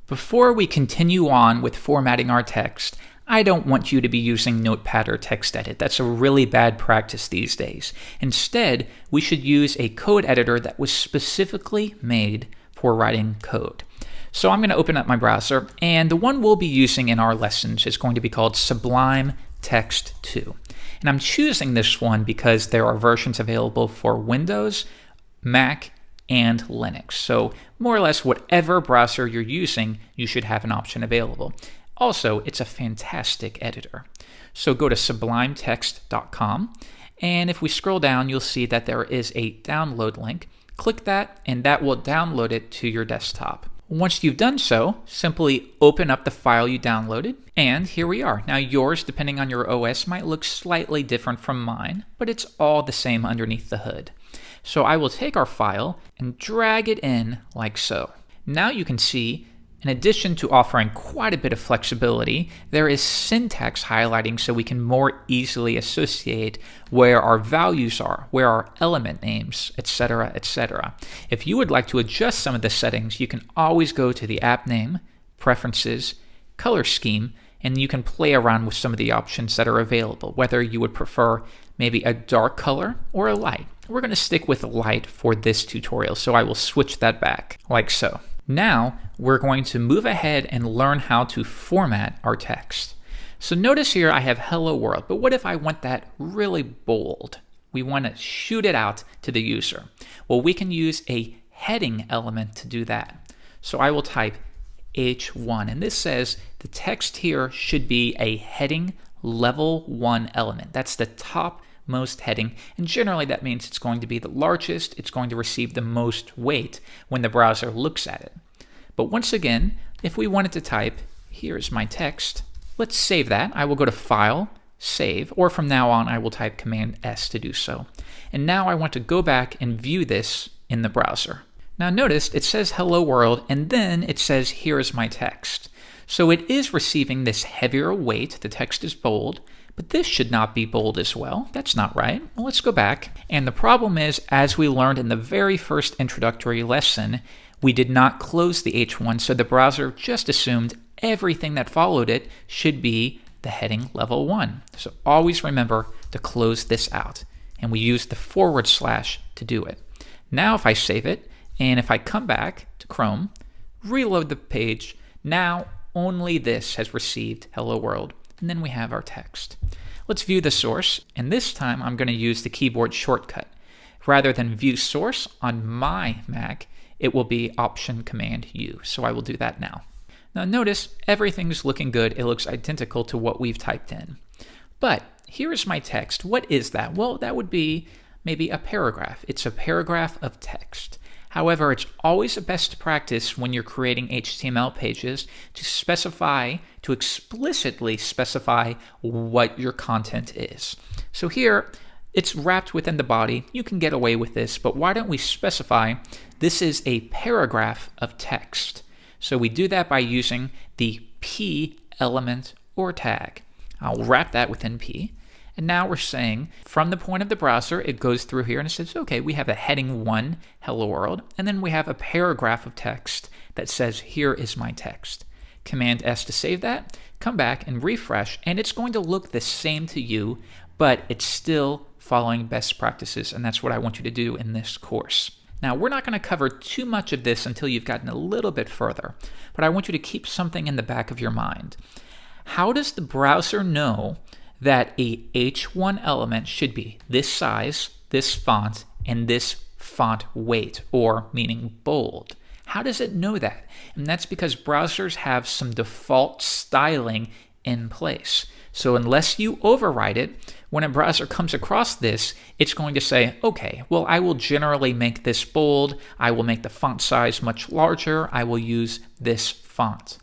Before we continue on with formatting our text, I don't want you to be using Notepad or TextEdit. That's a really bad practice these days. Instead, we should use a code editor that was specifically made for writing code. So I'm going to open up my browser, and the one we'll be using in our lessons is going to be called Sublime Text 2. And I'm choosing this one because there are versions available for Windows, Mac, and Linux. So more or less whatever browser you're using, you should have an option available. Also, it's a fantastic editor. So go to sublimetext.com, and if we scroll down, you'll see that there is a download link. Click that, and that will download it to your desktop. Once you've done so, simply open up the file you downloaded, and here we are. Now yours, depending on your OS, might look slightly different from mine, but it's all the same underneath the hood. So I will take our file and drag it in like so. Now you can see, in addition to offering quite a bit of flexibility, there is syntax highlighting so we can more easily associate where our values are, where our element names, etc., etc. If you would like to adjust some of the settings, you can always go to the app name, preferences, color scheme, and you can play around with some of the options that are available, whether you would prefer maybe a dark color or a light. We're going to stick with light for this tutorial, so I will switch that back, like so. Now, we're going to move ahead and learn how to format our text. So notice here I have Hello World, but what if I want that really bold? We want to shoot it out to the user. Well, we can use a heading element to do that. So I will type H1, and this says the text here should be a heading level 1 element. That's the topmost heading, and generally that means it's going to be the largest, it's going to receive the most weight when the browser looks at it. But once again, if we wanted to type, here's my text, let's save that. I will go to File, Save, or from now on I will type Command S to do so. And now I want to go back and view this in the browser. Now notice it says Hello World, and then it says here's my text. So it is receiving this heavier weight, the text is bold, but this should not be bold as well. That's not right. Well, let's go back. And the problem is, as we learned in the very first introductory lesson, we did not close the H1, so the browser just assumed everything that followed it should be the heading level 1. So always remember to close this out. And we use the / to do it. Now if I save it, and if I come back to Chrome, reload the page, now only this has received Hello World, and then we have our text. Let's view the source, and this time I'm going to use the keyboard shortcut. Rather than view source on my Mac, it will be Option Command U, so I will do that now. Now notice everything's looking good. It looks identical to what we've typed in. But here's my text. What is that? Well, that would be maybe a paragraph. It's a paragraph of text. However, it's always a best practice when you're creating HTML pages to explicitly specify what your content is. So here, it's wrapped within the body. You can get away with this, but why don't we specify this is a paragraph of text? So we do that by using the P element or tag. I'll wrap that within P. And now we're saying from the point of the browser, it goes through here and it says, okay, we have a heading 1, Hello World, and then we have a paragraph of text that says, here is my text. Command S to save that, come back and refresh, and it's going to look the same to you, but it's still following best practices, and that's what I want you to do in this course. Now, we're not going to cover too much of this until you've gotten a little bit further, but I want you to keep something in the back of your mind. How does the browser know that a H1 element should be this size, this font, and this font weight, or meaning bold? How does it know that? And that's because browsers have some default styling in place. So unless you override it, when a browser comes across this, it's going to say, okay, well, I will generally make this bold, I will make the font size much larger, I will use this font.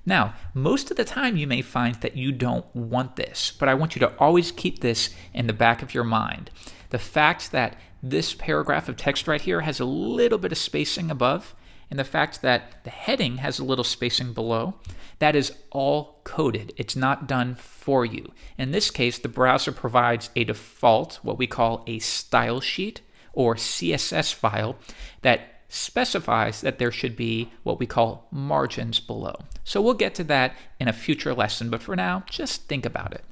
Now, most of the time you may find that you don't want this, but I want you to always keep this in the back of your mind. The fact that this paragraph of text right here has a little bit of spacing above, and the fact that the heading has a little spacing below, that is all coded. It's not done for you. In this case, the browser provides a default, what we call a style sheet or CSS file that specifies that there should be what we call margins below. So we'll get to that in a future lesson, but for now, just think about it.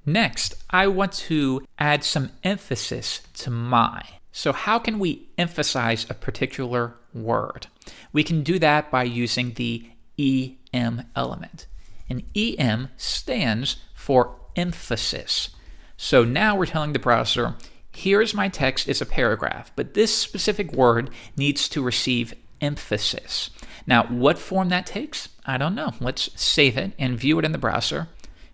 Next, I want to add some emphasis to my. So how can we emphasize a particular word? We can do that by using the EM element. And EM stands for emphasis. So now we're telling the browser, here's my text, it's a paragraph, but this specific word needs to receive emphasis. Now, what form that takes? I don't know. Let's save it and view it in the browser,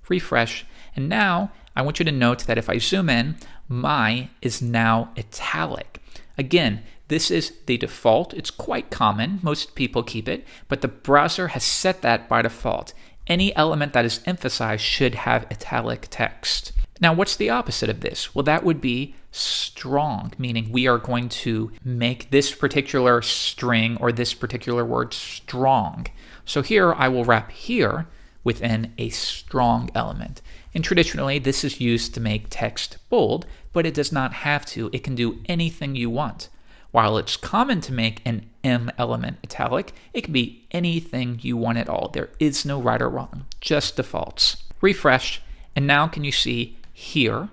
refresh, and now I want you to note that if I zoom in, my is now italic. Again, this is the default. It's quite common. Most people keep it, but the browser has set that by default. Any element that is emphasized should have italic text. Now, what's the opposite of this? Well, that would be strong, meaning we are going to make this particular string or this particular word strong. So here I will wrap here within a strong element. And traditionally, this is used to make text bold, but it does not have to. It can do anything you want. While it's common to make an M element italic, it can be anything you want at all. There is no right or wrong, just defaults. Refresh, and now can you see here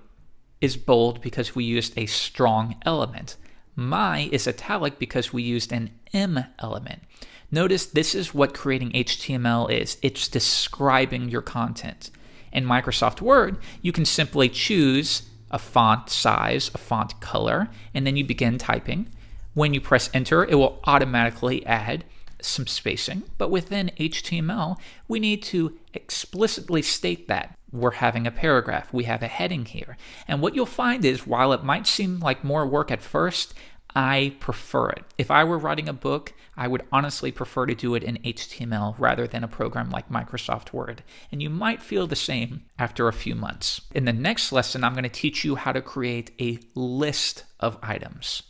is bold because we used a strong element. My is italic because we used an M element. Notice this is what creating HTML is. It's describing your content. In Microsoft Word, you can simply choose a font size, a font color, and then you begin typing. When you press enter, it will automatically add some spacing. But within HTML, we need to explicitly state that we're having a paragraph. We have a heading here. And what you'll find is, while it might seem like more work at first, I prefer it. If I were writing a book, I would honestly prefer to do it in HTML rather than a program like Microsoft Word. And you might feel the same after a few months. In the next lesson, I'm going to teach you how to create a list of items.